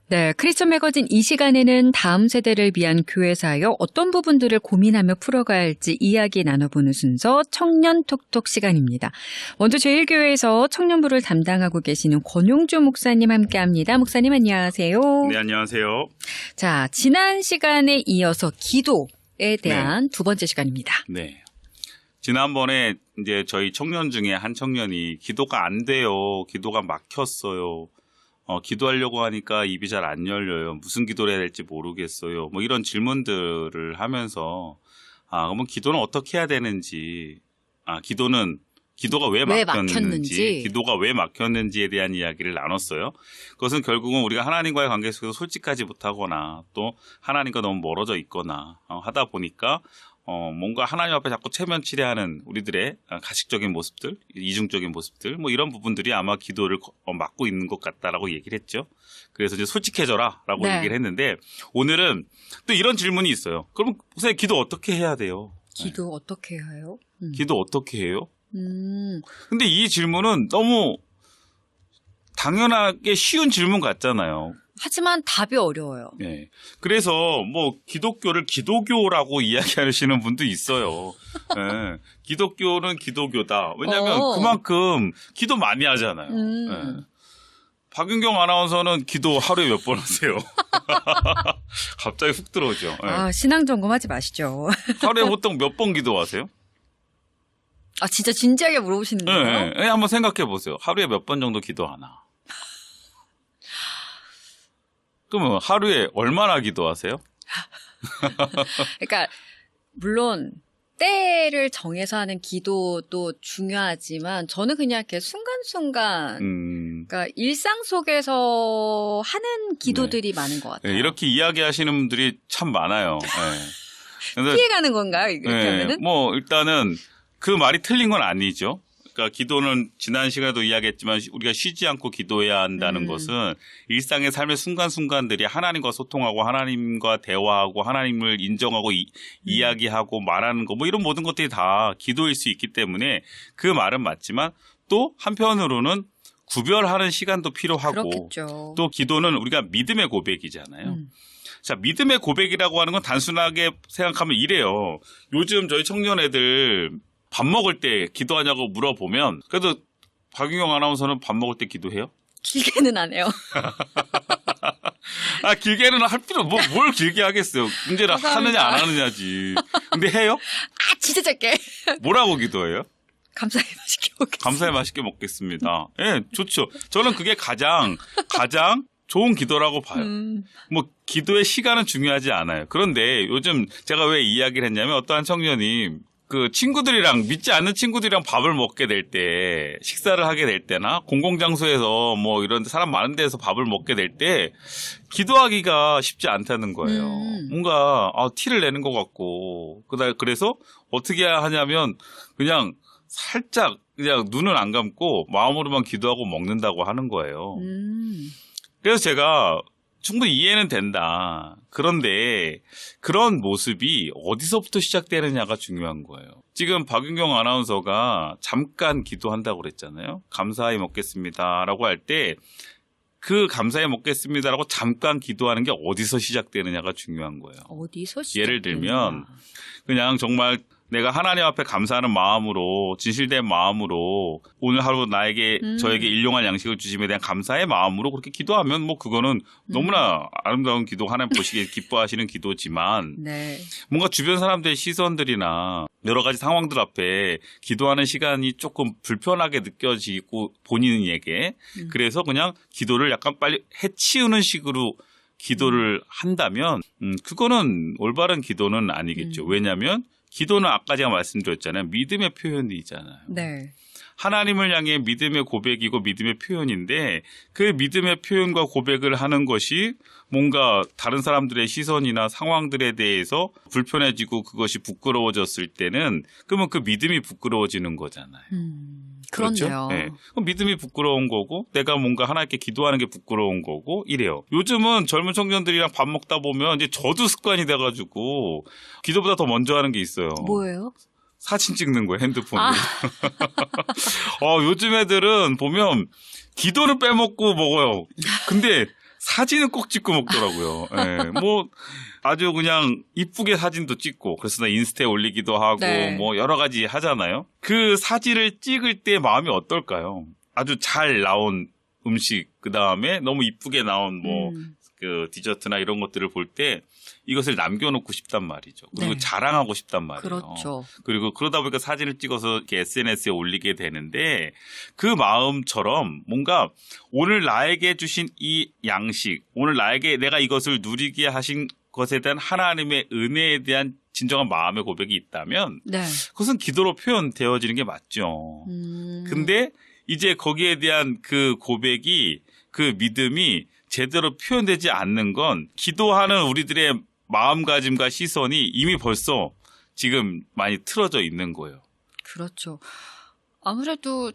네, 크리스천 매거진 이 시간에는 다음 세대를 위한 교회 사역 어떤 부분들을 고민하며 풀어가야 할지 이야기 나눠보는 순서 청년 톡톡 시간입니다. 먼저 제1교회에서 청년부를 담당하고 계시는 권용주 목사님 함께합니다. 목사님 안녕하세요. 네, 안녕하세요. 자, 지난 시간에 이어서 기도에 대한 두 번째 시간입니다. 네. 지난번에 이제 저희 청년 중에 한 청년이 기도가 안 돼요. 기도가 막혔어요. 기도하려고 하니까 입이 잘 안 열려요. 무슨 기도를 해야 될지 모르겠어요. 뭐 이런 질문들을 하면서 그러면 기도는 어떻게 해야 되는지, 기도가 왜 막혔는지, 기도가 왜 막혔는지에 대한 이야기를 나눴어요. 그것은 결국은 우리가 하나님과의 관계 속에서 솔직하지 못하거나 또 하나님과 너무 멀어져 있거나 하다 보니까 뭔가 하나님 앞에 자꾸 체면치레하는 우리들의 가식적인 모습들, 이중적인 모습들, 뭐 이런 부분들이 아마 기도를 막고 있는 것 같다라고 얘기를 했죠. 그래서 이제 솔직해져라라고 네. 얘기를 했는데 오늘은 또 이런 질문이 있어요. 그럼 선생님 기도 어떻게 해야 돼요? 기도 어떻게 해요? 기도 어떻게 해요? 근데 이 질문은 너무 당연하게 쉬운 질문 같잖아요. 하지만 답이 어려워요. 네. 그래서 뭐 기독교를 기도교라고 이야기하시는 분도 있어요. 네. 기독교는 기도교다. 왜냐하면 그만큼 기도 많이 하잖아요. 네. 박윤경 아나운서는 기도 하루에 몇 번 하세요? 갑자기 훅 들어오죠. 네. 신앙 점검하지 마시죠. 하루에 보통 몇 번 기도하세요? 진짜 진지하게 물어보시는 거예요? 네. 한번 생각해 보세요. 하루에 몇 번 정도 기도하나? 그러면 하루에 얼마나 기도하세요? 그러니까 물론 때를 정해서 하는 기도도 중요하지만 저는 그냥 이렇게 순간순간 그러니까 일상 속에서 하는 기도들이 많은 것 같아요. 네, 이렇게 이야기하시는 분들이 참 많아요. 네. 피해가는 건가요? 이렇게 하면은? 뭐 일단은 그 말이 틀린 건 아니죠. 그러니까 기도는 지난 시간에도 이야기했지만 우리가 쉬지 않고 기도해야 한다는 것은 일상의 삶의 순간순간들이 하나님과 소통하고 하나님과 대화하고 하나님을 인정하고 이야기하고 말하는 거 뭐 이런 모든 것들이 다 기도일 수 있기 때문에 그 말은 맞지만 또 한편으로는 구별하는 시간도 필요하고 그렇겠죠. 또 기도는 우리가 믿음의 고백이잖아요. 자, 믿음의 고백이라고 하는 건 단순하게 생각하면 이래요. 요즘 저희 청년 애들 밥 먹을 때 기도하냐고 물어보면 그래도 박윤경 아나운서는 밥 먹을 때 기도해요? 길게는 안 해요. 길게는 할 필요 뭘 길게 하겠어요. 문제는 하느냐 안 하느냐지. 근데 해요? 진짜 짧게. 뭐라고 기도해요? 감사히 맛있게 먹겠습니다. 감사히 맛있게 먹겠습니다. 예, 좋죠. 저는 그게 가장 좋은 기도라고 봐요. 뭐 기도의 시간은 중요하지 않아요. 그런데 요즘 제가 왜 이야기를 했냐면 어떠한 청년이 그 친구들이랑 믿지 않는 친구들이랑 밥을 먹게 될 때, 식사를 하게 될 때나 공공장소에서 뭐 이런 사람 많은 데서 밥을 먹게 될 때 기도하기가 쉽지 않다는 거예요. 뭔가 티를 내는 것 같고 그래서 어떻게 하냐면 그냥 살짝 그냥 눈을 안 감고 마음으로만 기도하고 먹는다고 하는 거예요. 그래서 제가 충분히 이해는 된다. 그런데 그런 모습이 어디서부터 시작되느냐가 중요한 거예요. 지금 박윤경 아나운서가 잠깐 기도한다고 그랬잖아요. 감사히 먹겠습니다라고 할 때 그 감사히 먹겠습니다라고 잠깐 기도하는 게 어디서 시작되느냐가 중요한 거예요. 어디서 시작되느냐. 예를 들면 그냥 정말 내가 하나님 앞에 감사하는 마음으로 진실된 마음으로 오늘 하루 저에게 일용할 양식을 주심에 대한 감사의 마음으로 그렇게 기도하면 뭐 그거는 너무나 아름다운 기도 하나님 보시기에 기뻐하시는 기도지만 네. 뭔가 주변 사람들의 시선들이나 여러 가지 상황들 앞에 기도하는 시간이 조금 불편하게 느껴지고 본인에게 그래서 그냥 기도를 약간 빨리 해치우는 식으로 기도를 한다면 그거는 올바른 기도는 아니겠죠. 왜냐하면 기도는 아까 제가 말씀드렸잖아요. 믿음의 표현이잖아요. 네. 하나님을 향해 믿음의 고백이고 믿음의 표현인데 그 믿음의 표현과 고백을 하는 것이 뭔가 다른 사람들의 시선이나 상황들에 대해서 불편해지고 그것이 부끄러워졌을 때는 그러면 그 믿음이 부끄러워지는 거잖아요. 그렇네요. 그렇죠? 네. 그럼 믿음이 부끄러운 거고 내가 뭔가 하나님께 기도하는 게 부끄러운 거고 이래요. 요즘은 젊은 청년들이랑 밥 먹다 보면 이제 저도 습관이 돼가지고 기도보다 더 먼저 하는 게 있어요. 뭐예요? 사진 찍는 거예요, 핸드폰으로. 요즘 애들은 보면 기도는 빼먹고 먹어요. 근데 사진은 꼭 찍고 먹더라고요. 예, 뭐 아주 그냥 이쁘게 사진도 찍고 그래서 나 인스타에 올리기도 하고 네. 뭐 여러 가지 하잖아요. 그 사진을 찍을 때 마음이 어떨까요? 아주 잘 나온 음식 그다음에 너무 이쁘게 나온 뭐 그 디저트나 이런 것들을 볼 때 이것을 남겨놓고 싶단 말이죠. 그리고 네. 자랑하고 싶단 말이에요. 그렇죠. 그리고 그러다 보니까 사진을 찍어서 이렇게 SNS에 올리게 되는데 그 마음처럼 뭔가 오늘 나에게 주신 이 양식, 오늘 나에게 내가 이것을 누리게 하신 것에 대한 하나님의 은혜에 대한 진정한 마음의 고백이 있다면 네. 그것은 기도로 표현되어지는 게 맞죠. 근데 이제 거기에 대한 그 고백이 그 믿음이 제대로 표현되지 않는 건 기도하는 우리들의 마음가짐과 시선이 이미 벌써 지금 많이 틀어져 있는 거예요. 그렇죠. 아무래도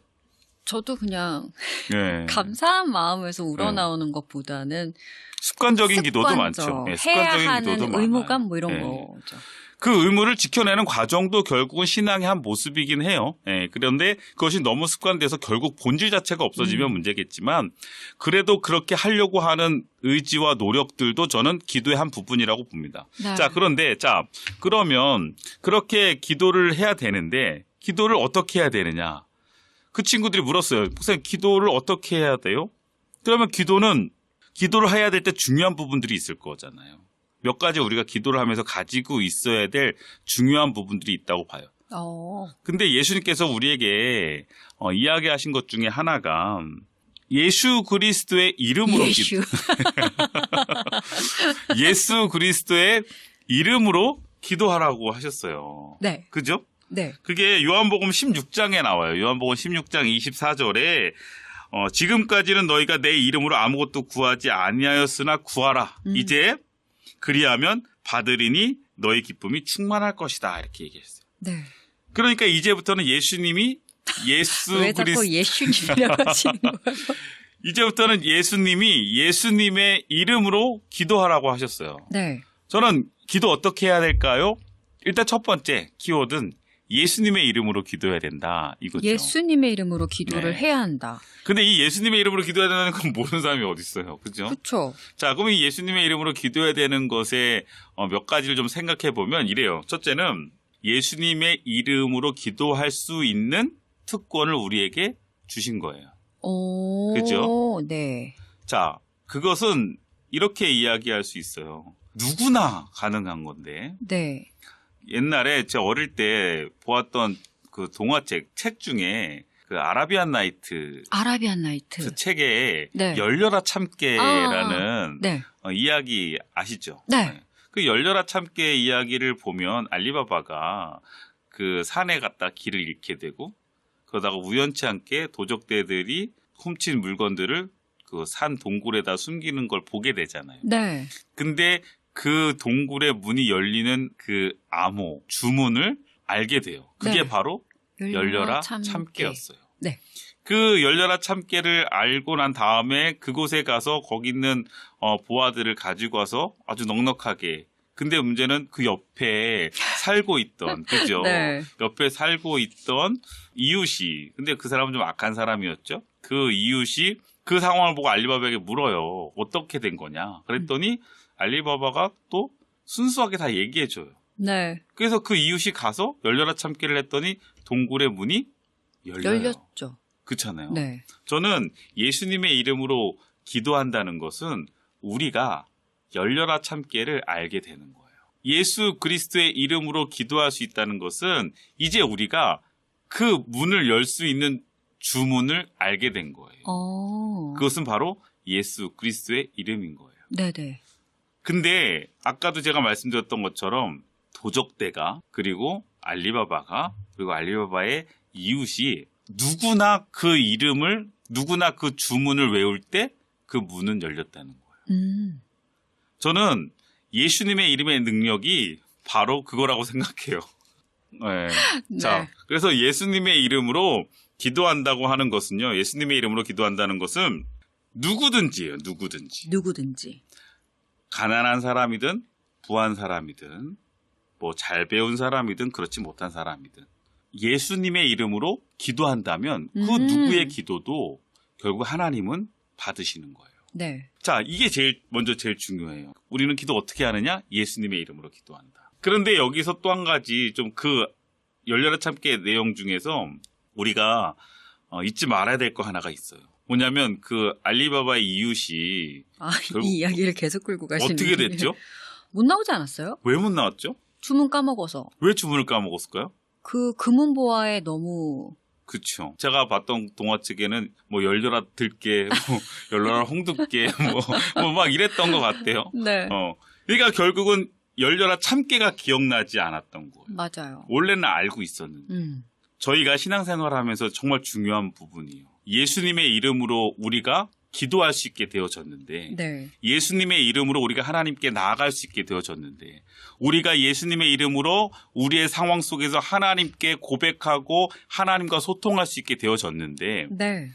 저도 그냥 네. 감사한 마음에서 우러나오는 것보다는 습관적인 기도도 습관적, 많죠. 네, 해야 습관적인 하는 기도도 많아요. 의무감 뭐 이런 네. 거죠. 그 의무를 지켜내는 과정도 결국은 신앙의 한 모습이긴 해요. 예, 그런데 그것이 너무 습관돼서 결국 본질 자체가 없어지면 문제겠지만 그래도 그렇게 하려고 하는 의지와 노력들도 저는 기도의 한 부분이라고 봅니다. 네. 자, 그런데 그러면 그렇게 기도를 해야 되는데 기도를 어떻게 해야 되느냐? 그 친구들이 물었어요. 목사님, 기도를 어떻게 해야 돼요? 그러면 기도를 해야 될 때 중요한 부분들이 있을 거잖아요. 몇 가지 우리가 기도를 하면서 가지고 있어야 될 중요한 부분들이 있다고 봐요. 근데 예수님께서 우리에게 이야기하신 것 중에 하나가 예수 그리스도의 이름으로 예수 그리스도의 이름으로 기도하라고 하셨어요. 네. 그죠? 네. 그게 요한복음 16장에 나와요. 요한복음 16장 24절에 지금까지는 너희가 내 이름으로 아무것도 구하지 아니하였으나 구하라. 이제 그리하면 받으리니 너희 기쁨이 충만할 것이다. 이렇게 얘기했어요. 네. 그러니까 이제부터는 예수님이 왜 자꾸 예수님이라고 하시는 거예요? 이제부터는 예수님의 이름으로 기도하라고 하셨어요. 네. 저는 기도 어떻게 해야 될까요? 일단 첫 번째 키워드는 예수님의 이름으로 기도해야 된다. 이거죠. 예수님의 이름으로 기도를 네. 해야 한다. 근데 이 예수님의 이름으로 기도해야 된다는 건 모르는 사람이 어디 있어요. 그죠? 그렇죠. 자, 그럼 이 예수님의 이름으로 기도해야 되는 것에 몇 가지를 좀 생각해 보면 이래요. 첫째는 예수님의 이름으로 기도할 수 있는 특권을 우리에게 주신 거예요. 그죠? 네. 자, 그것은 이렇게 이야기할 수 있어요. 누구나 가능한 건데. 네. 옛날에 제가 어릴 때 보았던 그 동화책 책 중에 그 아라비안 나이트 그 책에 네. 열려라 참깨라는 네. 이야기 아시죠? 네. 그 열려라 참깨 이야기를 보면 알리바바가 그 산에 갔다 길을 잃게 되고 그러다가 우연치 않게 도적대들이 훔친 물건들을 그 산 동굴에다 숨기는 걸 보게 되잖아요. 네. 근데 그 동굴의 문이 열리는 그 암호, 주문을 알게 돼요. 그게 네. 바로 열려라 참깨였어요. 네. 그 열려라 참깨를 알고 난 다음에 그곳에 가서 거기 있는 보아들을 가지고 와서 아주 넉넉하게. 근데 문제는 그 옆에 살고 있던, 그죠? 네. 옆에 살고 있던 이웃이, 근데 그 사람은 좀 악한 사람이었죠? 그 이웃이 그 상황을 보고 알리바바에게 물어요. 어떻게 된 거냐? 그랬더니 알리바바가 또 순수하게 다 얘기해줘요. 네. 그래서 그 이웃이 가서 열려라 참깨를 했더니 동굴의 문이 열려요. 열렸죠. 그렇잖아요. 네. 저는 예수님의 이름으로 기도한다는 것은 우리가 열려라 참깨를 알게 되는 거예요. 예수 그리스도의 이름으로 기도할 수 있다는 것은 이제 우리가 그 문을 열 수 있는 주문을 알게 된 거예요. 그것은 바로 예수 그리스도의 이름인 거예요. 네네. 근데 아까도 제가 말씀드렸던 것처럼 도적대가 그리고 알리바바가 그리고 알리바바의 이웃이 누구나 그 이름을 누구나 그 주문을 외울 때 그 문은 열렸다는 거예요. 저는 예수님의 이름의 능력이 바로 그거라고 생각해요. 네. 네. 자, 그래서 예수님의 이름으로 기도한다고 하는 것은요. 예수님의 이름으로 기도한다는 것은 누구든지예요. 누구든지. 가난한 사람이든 부한 사람이든 뭐 잘 배운 사람이든 그렇지 못한 사람이든 예수님의 이름으로 기도한다면 그 누구의 기도도 결국 하나님은 받으시는 거예요. 네. 자, 이게 제일 중요해요. 우리는 기도 어떻게 하느냐? 예수님의 이름으로 기도한다. 그런데 여기서 또 한 가지 좀 그 열려라 참깨 내용 중에서 우리가 잊지 말아야 될 거 하나가 있어요. 뭐냐면 그 알리바바의 이웃이 이 이야기를 계속 끌고 가시는 어떻게 됐죠? 못 나오지 않았어요? 왜 못 나왔죠? 주문 까먹어서. 왜 주문을 까먹었을까요? 그 금은보화에 너무 그렇죠. 제가 봤던 동화책에는 뭐 열려라 들깨, 뭐 열려라 홍두깨, 뭐 막 이랬던 것 같아요. 네. 그러니까 결국은 열려라 참깨가 기억나지 않았던 거예요. 맞아요. 원래는 알고 있었는데. 저희가 신앙생활하면서 정말 중요한 부분이에요. 예수님의 이름으로 우리가 기도할 수 있게 되어졌는데 네. 예수님의 이름으로 우리가 하나님께 나아갈 수 있게 되어졌는데 우리가 예수님의 이름으로 우리의 상황 속에서 하나님께 고백하고 하나님과 소통할 수 있게 되어졌는데 네.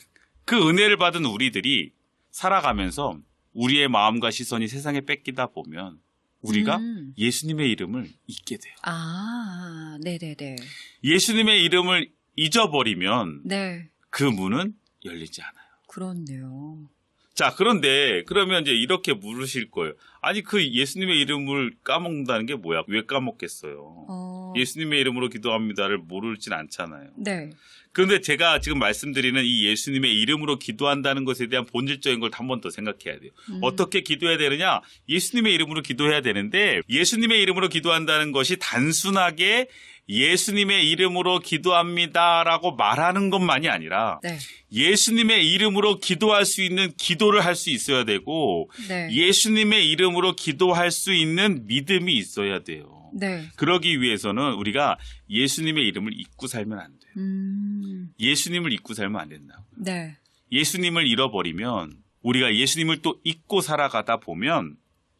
그 은혜를 받은 우리들이 살아가면서 우리의 마음과 시선이 세상에 뺏기다 보면 우리가 예수님의 이름을 잊게 돼요. 아, 네네네. 예수님의 이름을 잊어버리면 네. 그 문은 열리지 않아요. 그렇네요. 자, 그런데 그러면 이제 이렇게 물으실 거예요. 아니, 그 예수님의 이름을 까먹는다는 게 뭐야? 왜 까먹겠어요? 예수님의 이름으로 기도합니다를 모르진 않잖아요. 네. 그런데 제가 지금 말씀드리는 이 예수님의 이름으로 기도한다는 것에 대한 본질적인 걸 한 번 더 생각해야 돼요. 어떻게 기도해야 되느냐? 예수님의 이름으로 기도해야 되는데 예수님의 이름으로 기도한다는 것이 단순하게 예수님의 이름으로 기도합니다라고 말하는 것만이 아니라 네. 예수님의 이름으로 기도할 수 있는 기도를 할 수 있어야 되고 네. 예수님의 이름으로 기도할 수 있는 믿음이 있어야 돼요. 네. 그러기 위해서는 우리가 예수님의 이름을 잊고 살면 안 돼요. 예수님을 잊고 살면 안 된다고. 네. 예수님을 잃어버리면 우리가 예수님을 또 잊고 살아가다 보면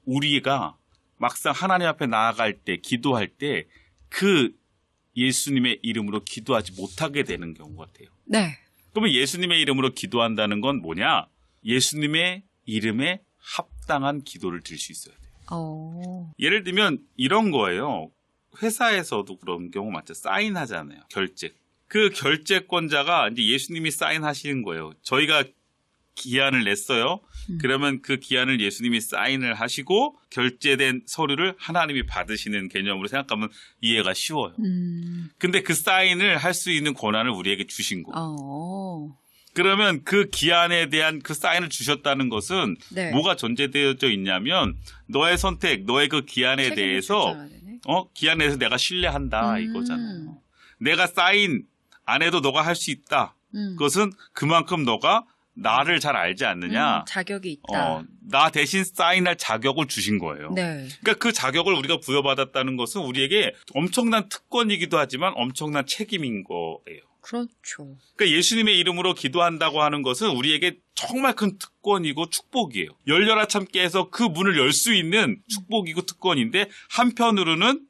우리가 막상 하나님 앞에 나아갈 때 기도할 때 그 예수님의 이름으로 기도하지 못하게 되는 경우 같아요. 네. 그러면 예수님의 이름으로 기도한다는 건 뭐냐? 예수님의 이름에 합당한 기도를 드릴 수 있어야 돼요. 예를 들면 이런 거예요. 회사에서도 그런 경우 많죠. 사인하잖아요. 결제. 그 결제권자가 이제 예수님이 사인하시는 거예요. 저희가 기한을 냈어요. 그러면 그 기한을 예수님이 사인을 하시고 결제된 서류를 하나님이 받으시는 개념으로 생각하면 이해가 쉬워요. 근데 그 사인을 할 수 있는 권한을 우리에게 주신 거예요. 그러면 그 기한에 대한 그 사인을 주셨다는 것은 네. 뭐가 전제되어져 있냐면 너의 선택, 너의 그 기한에 대해서 기한에 대해서 내가 신뢰한다 이거잖아요. 내가 사인 안 해도 너가 할 수 있다. 그것은 그만큼 너가 나를 잘 알지 않느냐. 자격이 있다. 나 대신 사인할 자격을 주신 거예요. 네. 그러니까 그 자격을 우리가 부여받았다는 것은 우리에게 엄청난 특권이기도 하지만 엄청난 책임인 거예요. 그렇죠. 그러니까 예수님의 이름으로 기도한다고 하는 것은 우리에게 정말 큰 특권이고 축복이에요. 열려라 참깨에서 그 문을 열 수 있는 축복이고 특권인데 한편으로는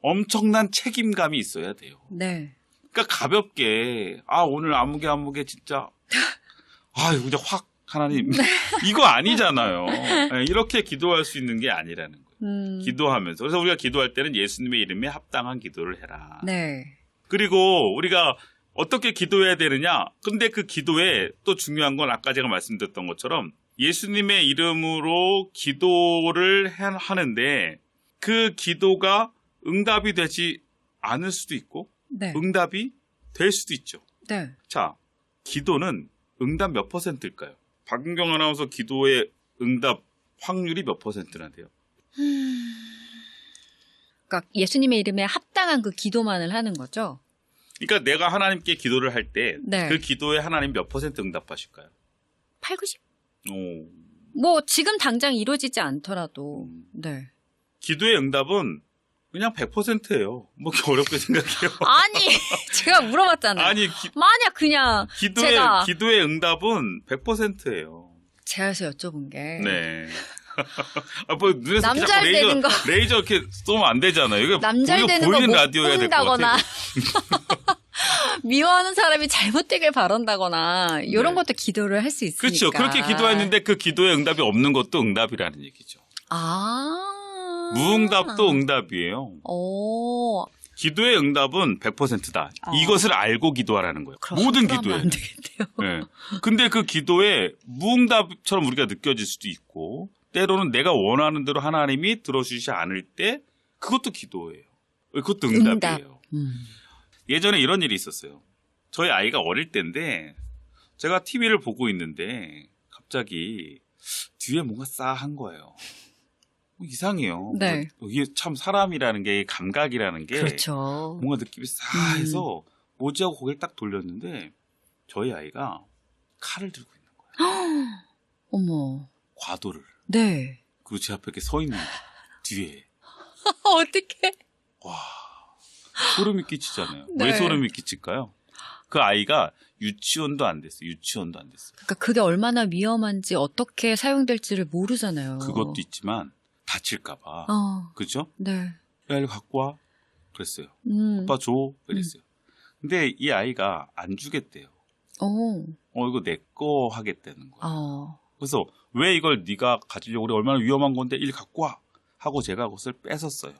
엄청난 책임감이 있어야 돼요. 네. 그러니까 가볍게 오늘 아무개 진짜 그냥 확 하나님 이거 아니잖아요. 이렇게 기도할 수 있는 게 아니라는 거예요. 기도하면서. 그래서 우리가 기도할 때는 예수님의 이름에 합당한 기도를 해라. 네. 그리고 우리가 어떻게 기도해야 되느냐? 근데 그 기도에 또 중요한 건 아까 제가 말씀드렸던 것처럼 예수님의 이름으로 기도를 하는데 그 기도가 응답이 되지 않을 수도 있고 네. 응답이 될 수도 있죠. 네. 자, 기도는 응답 몇 %일까요? 박은경 아나운서 기도의 응답 확률이 몇 %나 돼요? 그러니까 예수님의 이름에 합당한 그 기도만을 하는 거죠? 그러니까 내가 하나님께 기도를 할 때 네. 그 기도에 하나님 몇 % 응답하실까요? 8, 90? 오. 뭐 지금 당장 이루어지지 않더라도 네. 기도의 응답은 그냥 100%예요. 뭐 이렇게 어렵게 생각해요. 아니 제가 물어봤잖아요. 아니 만약 그냥 기도의 응답은 100%예요. 제가 여쭤본 게 네. 뭐 눈에서 남잘 되는 거 레이저 이렇게 쏘면 안 되잖아요. 이거 남잘 되는 보이는 거 라디오 해야 될 것 못 같아요. 미워하는 사람이 잘못되길 바란다거나 이런 것도 기도를 할 수 있으니까. 그렇죠. 그렇게 기도했는데 그 기도의 응답이 없는 것도 응답이라는 얘기죠. 무응답도 응답이에요. 오. 기도의 응답은 100%다. 이것을 알고 기도하라는 거예요. 모든 기도에. 안 되겠네요. 네. 근데 그 기도에 무응답처럼 우리가 느껴질 수도 있고 때로는 내가 원하는 대로 하나님이 들어주시지 않을 때 그것도 기도예요. 그것도 응답이에요. 예전에 이런 일이 있었어요. 저희 아이가 어릴 때인데 제가 TV를 보고 있는데 갑자기 뒤에 뭔가 싸한 거예요. 이상해요. 네. 이게 참 사람이라는 게 감각이라는 게 그렇죠. 뭔가 느낌이 싸해서 뭐지 하고 고개를 딱 돌렸는데 저희 아이가 칼을 들고 있는 거예요. 어머. 과도를. 네. 그리고 제 앞에 이렇게 서 있는 거예요. 뒤에. 어떡해. 와, 소름이 끼치잖아요. 네. 왜 소름이 끼칠까요? 그 아이가 유치원도 안 됐어요. 유치원도 안 됐어요. 그러니까 그게 얼마나 위험한지 어떻게 사용될지를 모르잖아요. 그것도 있지만 다칠까 봐. 그죠? 네. 야, 이거 갖고 와. 그랬어요. 아빠 줘. 그랬어요. 근데 이 아이가 안 주겠대요. 이거 내 거 하겠다는 거예요. 그래서 왜 이걸 네가 가지려고 그래? 얼마나 위험한 건데 일 갖고 와. 하고 제가 그것을 뺏었어요.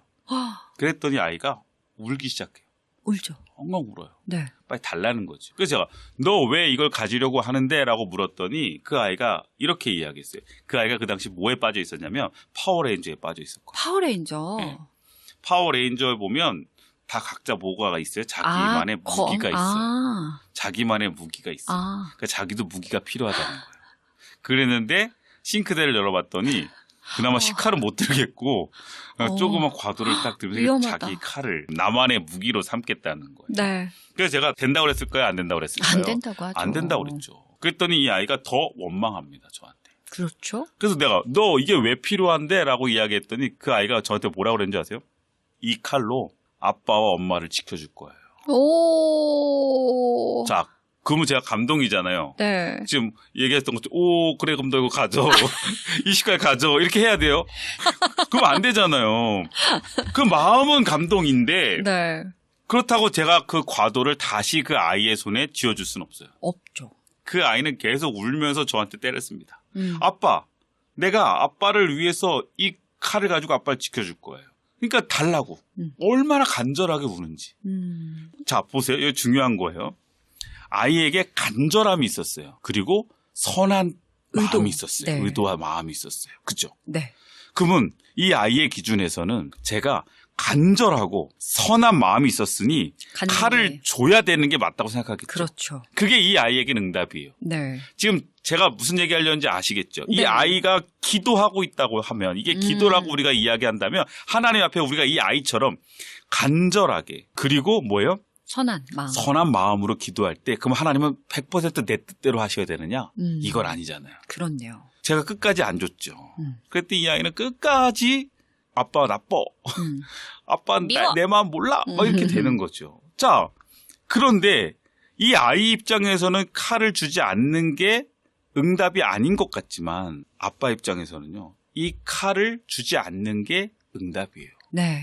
그랬더니 아이가 울기 시작해요. 울죠. 엉엉 울어요. 네. 빨리 달라는 거죠. 그래서 제가 너 왜 이걸 가지려고 하는데? 라고 물었더니 그 아이가 이렇게 이야기했어요. 그 아이가 그 당시 뭐에 빠져 있었냐면 파워레인저에 빠져 있었거든요. 파워레인저. 네. 파워레인저에 보면 다 각자 뭐가 있어요. 자기만의 무기가 있어요. 자기만의 무기가 있어요. 그러니까 자기도 무기가 필요하다는 거예요. 그랬는데 싱크대를 열어봤더니 그나마 식칼은 못 들겠고 조그만 과도를 딱 들면서 위험하다. 자기 칼을 나만의 무기로 삼겠다는 거예요. 네. 그래서 제가 된다고 그랬을까요? 안 된다고 그랬을까요? 안 된다고 하죠. 안 된다고 그랬죠. 그랬더니 이 아이가 더 원망합니다. 저한테. 그렇죠. 그래서 내가 너 이게 왜 필요한데? 라고 이야기했더니 그 아이가 저한테 뭐라고 그랬는지 아세요? 이 칼로 아빠와 엄마를 지켜줄 거예요. 오. 자, 그러면 제가 감동이잖아요. 네. 지금 얘기했던 것도 오 그래 그럼 너 이거 가져. 이 시간에 가져. 이렇게 해야 돼요. 그럼 안 되잖아요. 그 마음은 감동인데 네. 그렇다고 제가 그 과도를 다시 그 아이의 손에 쥐어줄 수는 없어요. 없죠. 그 아이는 계속 울면서 저한테 때렸습니다. 아빠, 내가 아빠를 위해서 이 칼을 가지고 아빠를 지켜줄 거예요. 그러니까 달라고. 얼마나 간절하게 우는지. 자, 보세요. 이거 중요한 거예요. 아이에게 간절함이 있었어요. 그리고 선한 마음이 있었어요. 네. 의도와 마음이 있었어요. 그죠? 네. 그러면 이 아이의 기준에서는 제가 간절하고 선한 마음이 있었으니 간절해. 칼을 줘야 되는 게 맞다고 생각하겠죠. 그렇죠. 그게 이 아이에게는 응답이에요. 네. 지금 제가 무슨 얘기하려는지 아시겠죠? 네. 이 아이가 기도하고 있다고 하면 이게 기도라고 우리가 이야기한다면 하나님 앞에 우리가 이 아이처럼 간절하게 그리고 뭐예요? 선한 마음. 선한 마음으로 기도할 때 그럼 하나님은 100% 내 뜻대로 하셔야 되느냐? 이건 아니잖아요. 그렇네요. 제가 끝까지 안 줬죠. 그랬더니 이 아이는 끝까지 아빠 나빠. 아빠 내 마음 몰라. 막 이렇게 되는 거죠. 자, 그런데 이 아이 입장에서는 칼을 주지 않는 게 응답이 아닌 것 같지만 아빠 입장에서는요. 이 칼을 주지 않는 게 응답이에요. 네.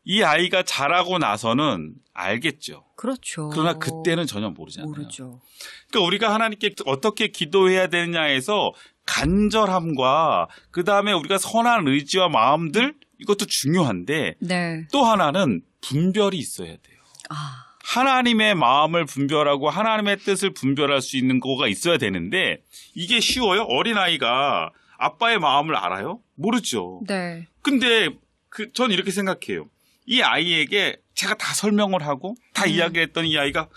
이 아이가 자라고 나서는 알겠죠. 그렇죠. 그러나 그때는 전혀 모르잖아요. 모르죠. 그러니까 우리가 하나님께 어떻게 기도해야 되느냐에서 간절함과 그다음에 우리가 선한 의지와 마음들 이것도 중요한데 네. 또 하나는 분별이 있어야 돼요. 하나님의 마음을 분별하고 하나님의 뜻을 분별할 수 있는 거가 있어야 되는데 이게 쉬워요? 어린아이가 아빠의 마음을 알아요? 모르죠. 네. 근데 전 이렇게 생각해요. 이 아이에게 제가 다 설명을 하고 다 이야기했더니 이 아이가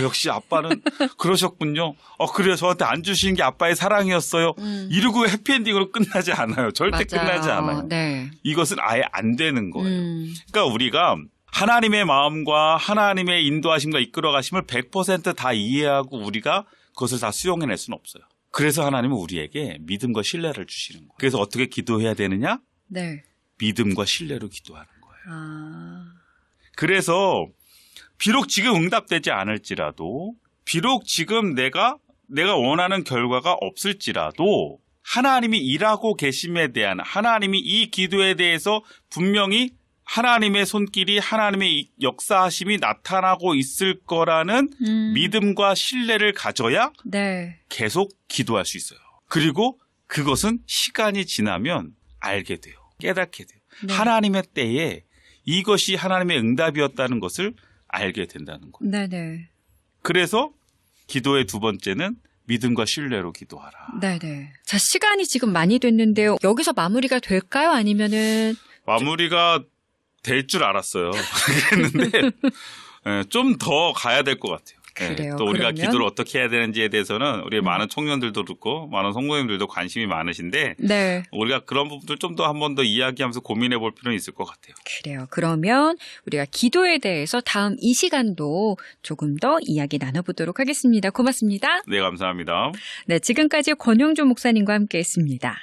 역시 아빠는 그러셨군요. 그래요. 저한테 안 주시는 게 아빠의 사랑이었어요. 이러고 해피엔딩으로 끝나지 않아요. 절대 맞아요. 끝나지 않아요. 네. 이것은 아예 안 되는 거예요. 그러니까 우리가 하나님의 마음과 하나님의 인도하심과 이끌어가심을 100% 다 이해하고 우리가 그것을 다 수용해낼 수는 없어요. 그래서 하나님은 우리에게 믿음과 신뢰를 주시는 거예요. 그래서 어떻게 기도해야 되느냐? 네. 믿음과 신뢰로 기도하는 거예요. 그래서 비록 지금 응답되지 않을지라도 비록 지금 내가 원하는 결과가 없을지라도 하나님이 일하고 계심에 대한 하나님이 이 기도에 대해서 분명히 하나님의 손길이 하나님의 역사하심이 나타나고 있을 거라는 믿음과 신뢰를 가져야 네. 계속 기도할 수 있어요. 그리고 그것은 시간이 지나면 알게 돼요. 깨닫게 돼요. 네. 하나님의 때에 이것이 하나님의 응답이었다는 것을 알게 된다는 거예요. 네네. 그래서 기도의 두 번째는 믿음과 신뢰로 기도하라. 네네. 자, 시간이 지금 많이 됐는데요. 여기서 마무리가 될까요? 아니면은 마무리가 될 줄 알았어요. 그랬는데 좀 더 가야 될 것 같아요. 그래요. 또 우리가 그러면? 기도를 어떻게 해야 되는지에 대해서는 우리 많은 청년들도 듣고 많은 성도님들도 관심이 많으신데 네. 우리가 그런 부분들 좀 더 한 번 더 이야기하면서 고민해 볼 필요는 있을 것 같아요. 그래요. 그러면 우리가 기도에 대해서 다음 이 시간도 조금 더 이야기 나눠보도록 하겠습니다. 고맙습니다. 네, 감사합니다. 네, 지금까지 권영조 목사님과 함께했습니다.